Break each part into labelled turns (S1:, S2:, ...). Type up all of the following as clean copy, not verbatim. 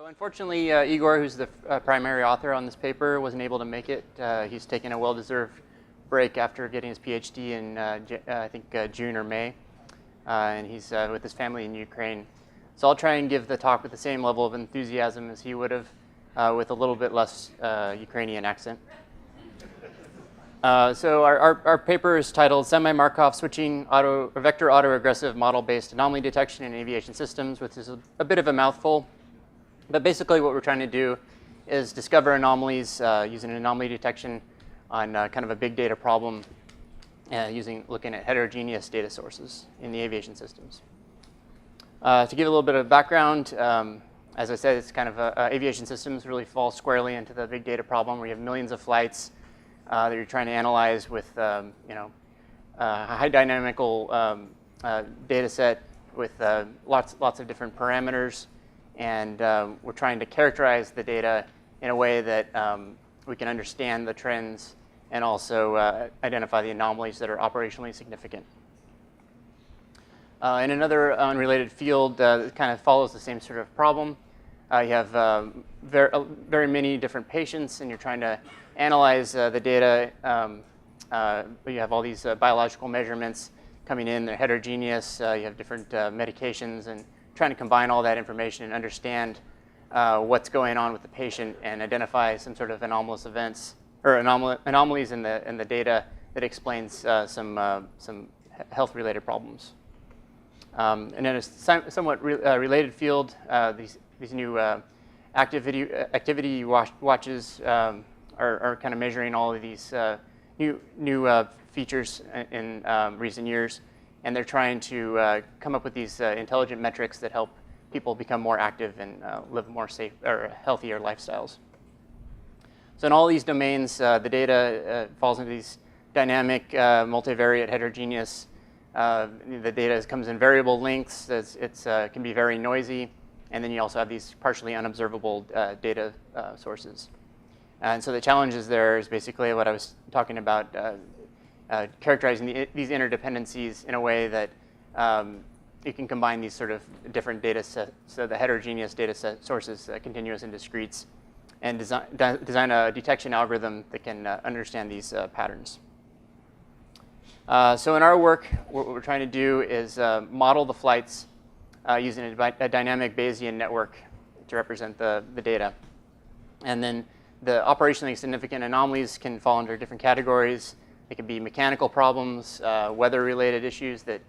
S1: So unfortunately, Igor, who's the primary author on this paper, wasn't able to make it. He's taken a well-deserved break after getting his PhD in, I think, June or May. And he's with his family in Ukraine. So I'll try and give the talk with the same level of enthusiasm as he would have, with a little bit less Ukrainian accent. So our paper is titled Semi-Markov Switching Vector Autoregressive Model-Based Anomaly Detection in Aviation Systems, which is a bit of a mouthful. But basically what we're trying to do is discover anomalies using anomaly detection on kind of a big data problem looking at heterogeneous data sources in the aviation systems. To give a little bit of background, as I said, it's kind of aviation systems really fall squarely into the big data problem where you have millions of flights that you're trying to analyze with a high dynamical data set with lots of different parameters. And we're trying to characterize the data in a way that we can understand the trends and also identify the anomalies that are operationally significant. In another unrelated field that kind of follows the same sort of problem, you have very many different patients, and you're trying to analyze the data. You have all these biological measurements coming in. They're heterogeneous. You have different medications, and trying to combine all that information and understand what's going on with the patient and identify some sort of anomalous events or anomalies in the data that explains some health-related problems. And in a somewhat related field, these new activity watches are kind of measuring all of these new features in recent years. And they're trying to come up with these intelligent metrics that help people become more active and live more safe or healthier lifestyles. So in all these domains, the data falls into these dynamic, multivariate, heterogeneous. The data comes in variable lengths. It can be very noisy. And then you also have these partially unobservable data sources. And so the challenges there is basically what I was talking about, characterizing these interdependencies in a way that you can combine these sort of different data sets, so the heterogeneous data set sources, continuous and discretes, and design a detection algorithm that can understand these patterns. So in our work, what we're trying to do is model the flights using a dynamic Bayesian network to represent the data. And then the operationally significant anomalies can fall under different categories. It could be mechanical problems, weather-related issues that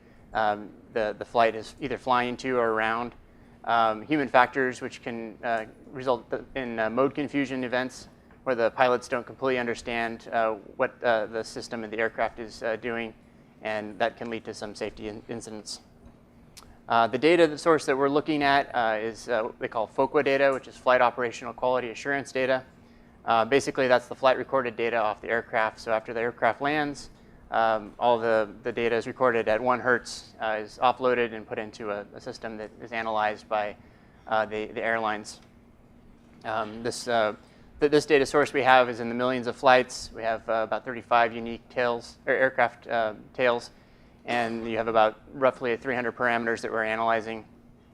S1: the flight is either flying to or around, human factors, which can result in mode confusion events where the pilots don't completely understand what the system and the aircraft is doing, and that can lead to some safety incidents. The data source that we're looking at is what they call FOQA data, which is Flight Operational Quality Assurance data. Basically, that's the flight recorded data off the aircraft. So after the aircraft lands, all the data is recorded at 1 hertz, is offloaded and put into a system that is analyzed by the airlines. This data source we have is in the millions of flights. We have about 35 unique aircraft tails, and you have about roughly 300 parameters that we're analyzing.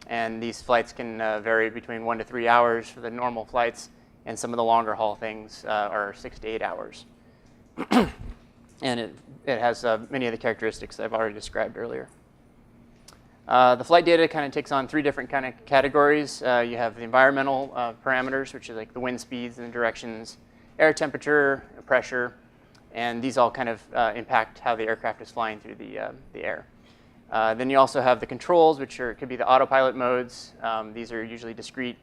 S1: And these flights can vary between 1 to 3 hours for the normal flights. And some of the longer haul things are 6 to 8 hours. And it has many of the characteristics I've already described earlier. The flight data kind of takes on 3 different kind of categories. You have the environmental parameters, which are like the wind speeds and the directions, air temperature, pressure, and these all kind of impact how the aircraft is flying through the air. Then you also have the controls, which could be the autopilot modes. These are usually discrete.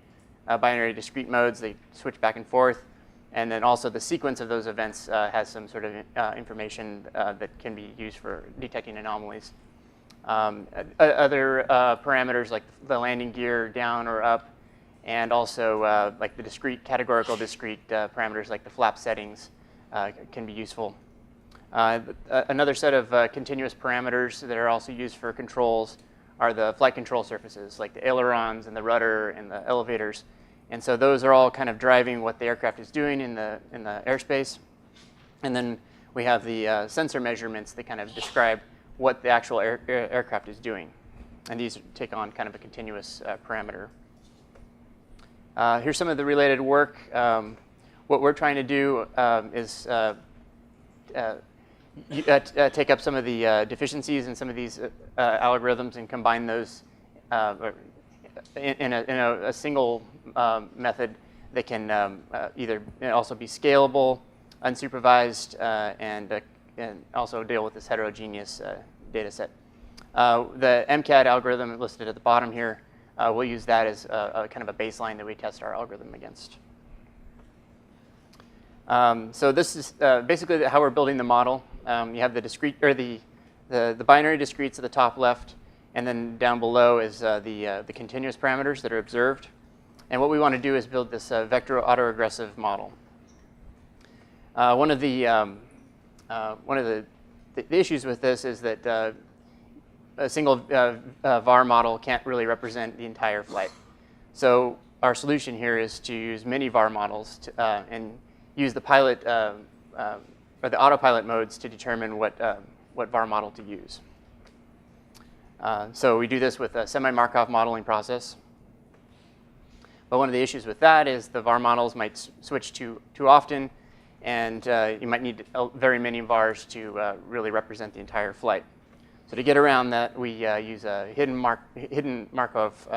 S1: Binary discrete modes, they switch back and forth. And then also the sequence of those events has some sort of information that can be used for detecting anomalies. Other parameters like the landing gear down or up, and also like the discrete, categorical discrete parameters like the flap settings can be useful. Another set of continuous parameters that are also used for controls are the flight control surfaces, like the ailerons and the rudder and the elevators. And so those are all kind of driving what the aircraft is doing in the airspace. And then we have the sensor measurements that kind of describe what the actual aircraft is doing. And these take on kind of a continuous parameter. Here's some of the related work. What we're trying to do is take up some of the deficiencies in some of these algorithms and combine those in a single method that can either also be scalable, unsupervised, and also deal with this heterogeneous data set. The MCAD algorithm listed at the bottom here, we'll use that as a kind of a baseline that we test our algorithm against. So this is basically how we're building the model. You have the discrete, or the binary discretes at the top left, and then down below is the continuous parameters that are observed. And what we want to do is build this vector autoregressive model. One of the issues with this is that a single VAR model can't really represent the entire flight. So our solution here is to use many VAR models and use the pilot or the autopilot modes to determine what VAR model to use. So we do this with a Semi-Markov modeling process. But one of the issues with that is the VAR models might switch too often, and you might need very many VARs to really represent the entire flight. So to get around that, we use a hidden Markov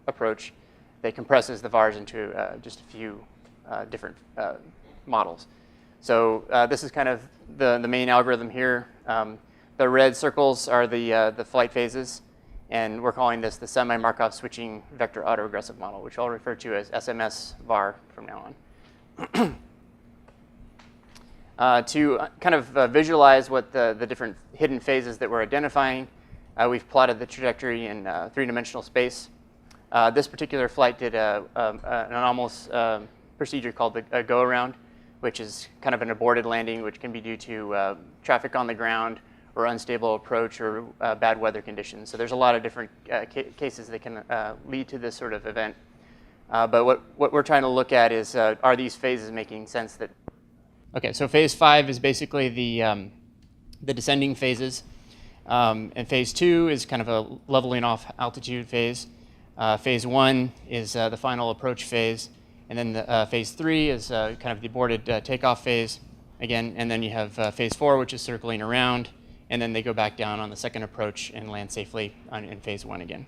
S1: approach that compresses the VARs into just a few different models. So this is kind of the main algorithm here. The red circles are the flight phases, and we're calling this the Semi-Markov switching vector autoregressive model, which I'll refer to as SMS-VAR from now on. To kind of visualize what the different hidden phases that we're identifying, we've plotted the trajectory in three-dimensional space. This particular flight did an anomalous procedure called a go-around, which is kind of an aborted landing, which can be due to traffic on the ground or unstable approach or bad weather conditions. So there's a lot of different cases that can lead to this sort of event. But what we're trying to look at is, are these phases making sense? Okay, so phase 5 is basically the descending phases. And phase 2 is kind of a leveling off altitude phase. Phase 1 is the final approach phase. And then phase 3 is kind of the aborted takeoff phase again. And then you have phase 4, which is circling around. And then they go back down on the second approach and land safely in phase 1 again.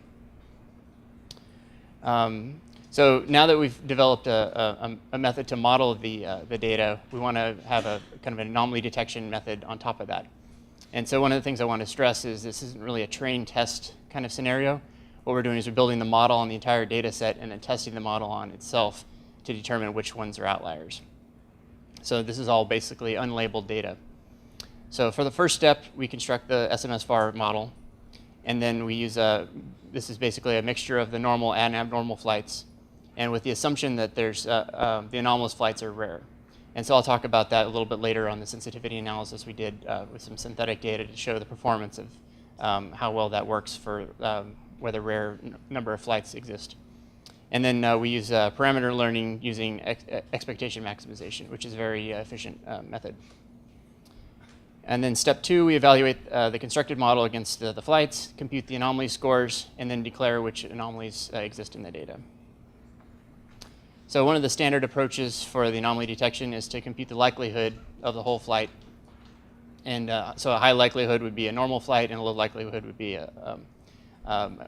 S1: So now that we've developed a method to model the data, we want to have a kind of an anomaly detection method on top of that. And so one of the things I want to stress is this isn't really a train test kind of scenario. What we're doing is we're building the model on the entire data set and then testing the model on itself to determine which ones are outliers. So this is all basically unlabeled data. So for the first step, we construct the SMS-VAR model. And then we use this is basically a mixture of the normal and abnormal flights, and with the assumption that there's the anomalous flights are rare. And so I'll talk about that a little bit later on the sensitivity analysis we did with some synthetic data to show the performance of how well that works for whether rare number of flights exist. And then we use parameter learning using expectation maximization, which is a very efficient method. And then step 2, we evaluate the constructed model against the flights, compute the anomaly scores, and then declare which anomalies exist in the data. So one of the standard approaches for the anomaly detection is to compute the likelihood of the whole flight. And so a high likelihood would be a normal flight, and a low likelihood would be a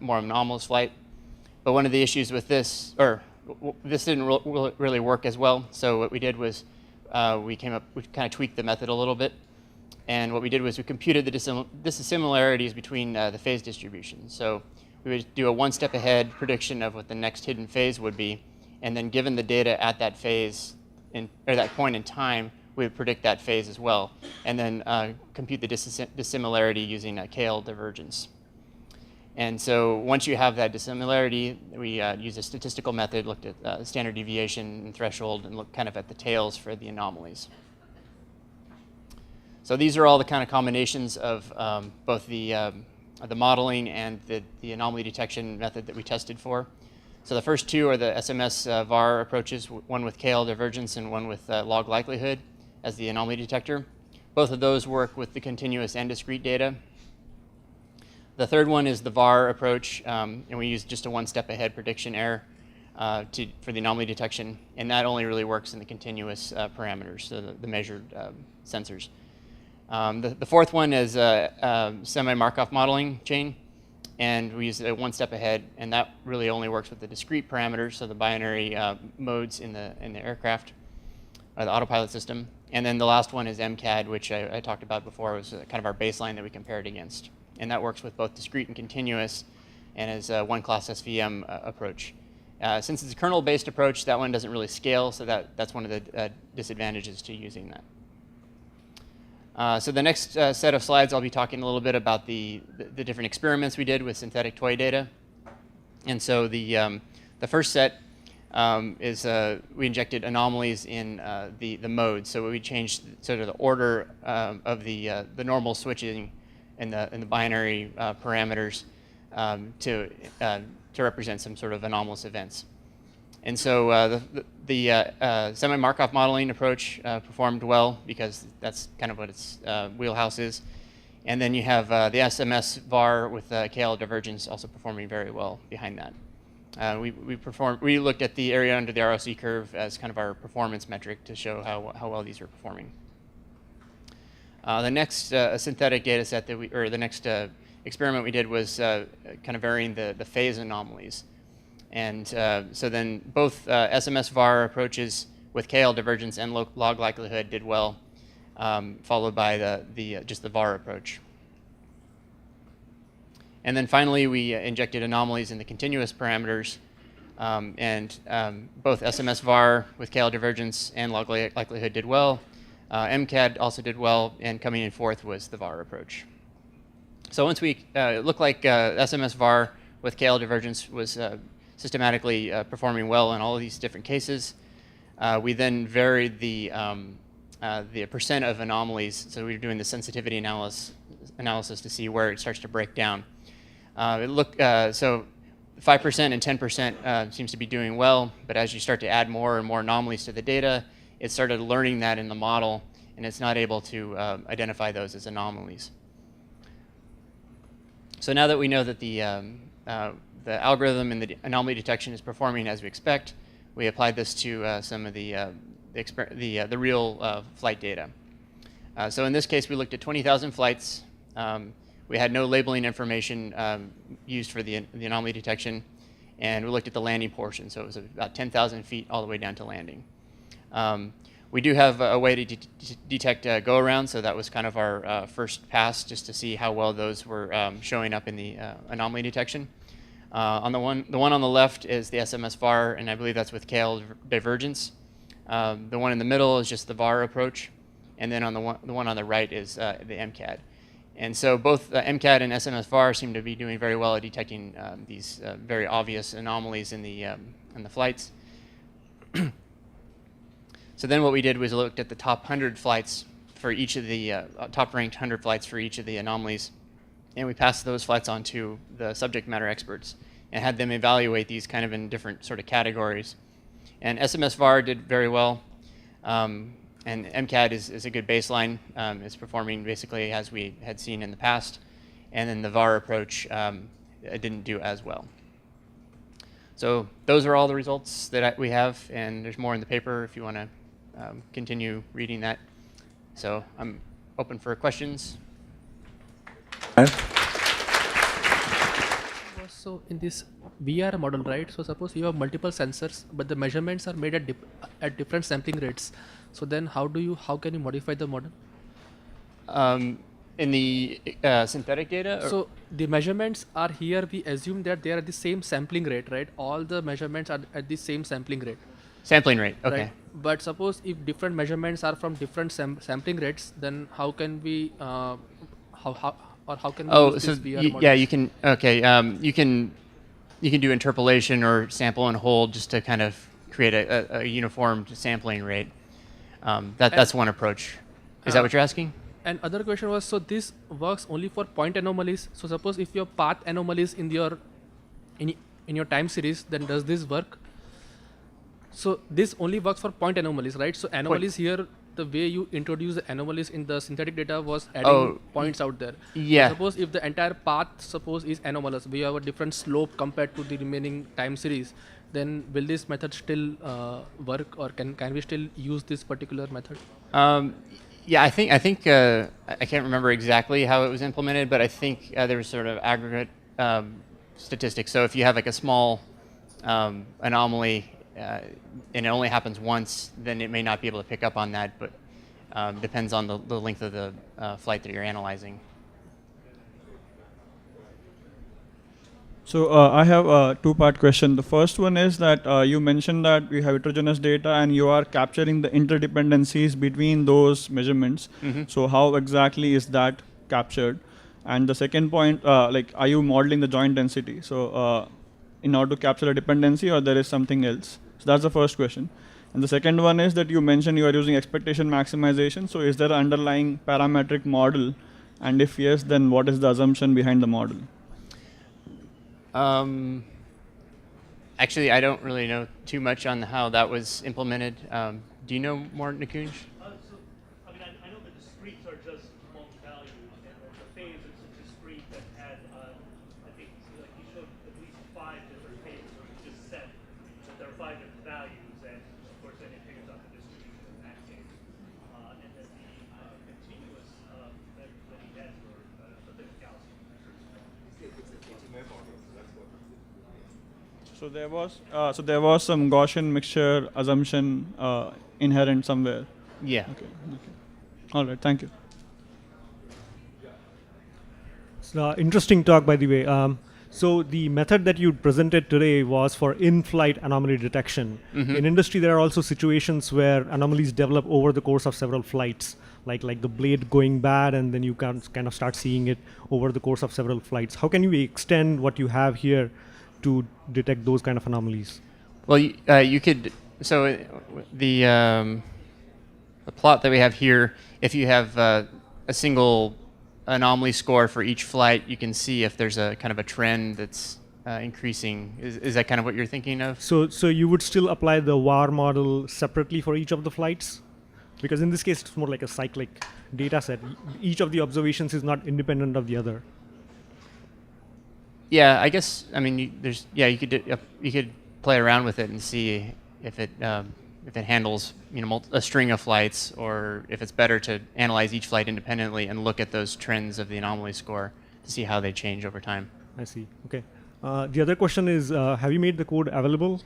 S1: more anomalous flight. But one of the issues with this, or this didn't really work as well. So what we did was we kind of tweaked the method a little bit. And what we did was we computed the dissimilarities between the phase distributions. So we would do a one-step ahead prediction of what the next hidden phase would be. And then given the data at that phase, or that point in time, we would predict that phase as well. And then compute the dissimilarity using a KL divergence. And so once you have that dissimilarity, we use a statistical method, looked at standard deviation and threshold, and looked kind of at the tails for the anomalies. So these are all the kind of combinations of both the modeling and the anomaly detection method that we tested for. So the first two are the SMS-VAR approaches, one with KL divergence and one with log likelihood as the anomaly detector. Both of those work with the continuous and discrete data. The third one is the VAR approach, and we use just a one-step ahead prediction error. for the anomaly detection, and that only really works in the continuous parameters, so the measured sensors. The fourth one is Semi-Markov modeling chain, and we use it one step ahead, and that really only works with the discrete parameters, so the binary modes in the aircraft, or the autopilot system. And then the last one is MCAD, which I talked about before, was kind of our baseline that we compared against. And that works with both discrete and continuous, and is a one-class SVM approach. Since it's a kernel-based approach, that one doesn't really scale, so that's one of the disadvantages to using that. So the next set of slides, I'll be talking a little bit about the different experiments we did with synthetic toy data. And so the first set is we injected anomalies in the modes. So we changed sort of the order of the normal switching in the binary parameters to represent some sort of anomalous events. And so the Semi-Markov modeling approach performed well because that's kind of what its wheelhouse is. And then you have the SMS-VAR with KL divergence also performing very well behind that. We looked at the area under the ROC curve as kind of our performance metric to show how well these are performing. The next synthetic data set that the next experiment we did was kind of varying the phase anomalies. And so then both SMS-VAR approaches with KL divergence and log likelihood did well, followed by just the VAR approach. And then finally, we injected anomalies in the continuous parameters, and both SMS-VAR with KL divergence and log likelihood did well. MCAD also did well, and coming in fourth was the VAR approach. So once it looked like SMS-VAR with KL divergence was systematically performing well in all of these different cases, we then varied the percent of anomalies. So we were doing the sensitivity analysis to see where it starts to break down. So 5% and 10% seems to be doing well, but as you start to add more and more anomalies to the data, it started learning that in the model, and it's not able to identify those as anomalies. So now that we know that the algorithm in the anomaly detection is performing as we expect, we applied this to some of the real flight data. So in this case, we looked at 20,000 flights. We had no labeling information used for the anomaly detection, and we looked at the landing portion. So it was about 10,000 feet all the way down to landing. We do have a way to detect go-around, so that was kind of our first pass just to see how well those were showing up in the anomaly detection. On the one on the left is the SMS-VAR, and I believe that's with KL divergence. The one in the middle is just the VAR approach, and then on the one on the right is the MCAD. And so both MCAD and SMS-VAR seem to be doing very well at detecting these very obvious anomalies in the flights. So then what we did was looked at the top 100 flights for each of the top ranked 100 flights for each of the anomalies, and we passed those flights on to the subject matter experts and had them evaluate these kind of in different sort of categories. And SMS-VAR did very well, and MCAD is a good baseline. It's performing basically as we had seen in the past, and then the VAR approach didn't do as well. So those are all the results that we have, and there's more in the paper if you want to continue reading that. So I'm open for questions.
S2: So in this VR model, right? So suppose you have multiple sensors, but the measurements are made at different sampling rates. So then how can you modify the model?
S1: In the synthetic data?
S2: So the measurements are here, we assume that they are at the same sampling rate, right? All the measurements are at the same sampling rate.
S1: Sampling rate, okay.
S2: Right? But suppose if different measurements are from different sampling rates, then how can we, how can we use this VR model?
S1: Yeah, you can, okay, you can do interpolation or sample and hold just to kind of create a uniform sampling rate. That's one approach. Is that what you're asking?
S2: And other question was, so this works only for point anomalies. So suppose if you have path anomalies in your time series, then does this work? So this only works for point anomalies, right? So anomalies here, the way you introduce the anomalies in the synthetic data was adding points out there.
S1: Yeah.
S2: So suppose if the entire path is anomalous, we have a different slope compared to the remaining time series, then will this method still work, or can we still use this particular method?
S1: Yeah, I can't remember exactly how it was implemented, but I think there was sort of aggregate statistics. So if you have like a small anomaly and it only happens once, then it may not be able to pick up on that, but depends on the length of the flight that you're analyzing.
S3: So I have a two-part question. The first one is that you mentioned that we have heterogeneous data and you are capturing the interdependencies between those measurements.
S1: Mm-hmm.
S3: So how exactly is that captured? And the second point, like, are you modeling the joint density? So in order to capture a dependency, or there is something else? So that's the first question. And the second one is that you mentioned you are using expectation maximization. So is there an underlying parametric model? And if yes, then what is the assumption behind the model?
S1: Actually, I don't really know too much on how that was implemented. Do you know more, Nikunj?
S4: I know the discretes are just multi-valued, and the phase is a discrete that had, I think, like you showed at least 5 different phases, or you just said that there are 5 different values, and of course then it figures out the distribution in that case. And then the continuous that he has for the Gaussian measures.
S3: So there was some Gaussian mixture assumption inherent somewhere.
S1: Yeah.
S3: Okay. All right. Thank you.
S4: So, interesting talk, by the way. So the method that you presented today was for in-flight anomaly detection.
S1: Mm-hmm.
S4: In industry, there are also situations where anomalies develop over the course of several flights, like the blade going bad, and then you can kind of start seeing it over the course of several flights. How can you extend what you have here to detect those kind of anomalies?
S1: Well, you could. So the plot that we have here, if you have a single anomaly score for each flight, you can see if there's a kind of a trend that's increasing. Is that kind of what you're thinking of?
S4: So you would still apply the VAR model separately for each of the flights? Because in this case, it's more like a cyclic data set. Each of the observations is not independent of the other.
S1: Yeah, I guess. I mean, you could play around with it and see if it handles a string of flights, or if it's better to analyze each flight independently and look at those trends of the anomaly score to see how they change over time.
S4: I see. Okay. The other question is, have you made the code available?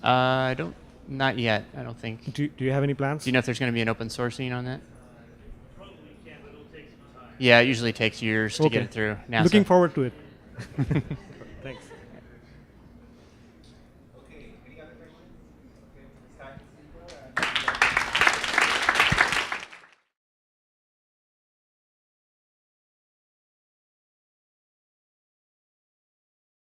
S1: Not yet. I don't think.
S4: Do you have any plans?
S1: Do you know if there's going to be an open sourcing on that?
S4: Probably can, but it'll take some time.
S1: Yeah, it usually takes years to get it through. NASA.
S4: Looking forward to it.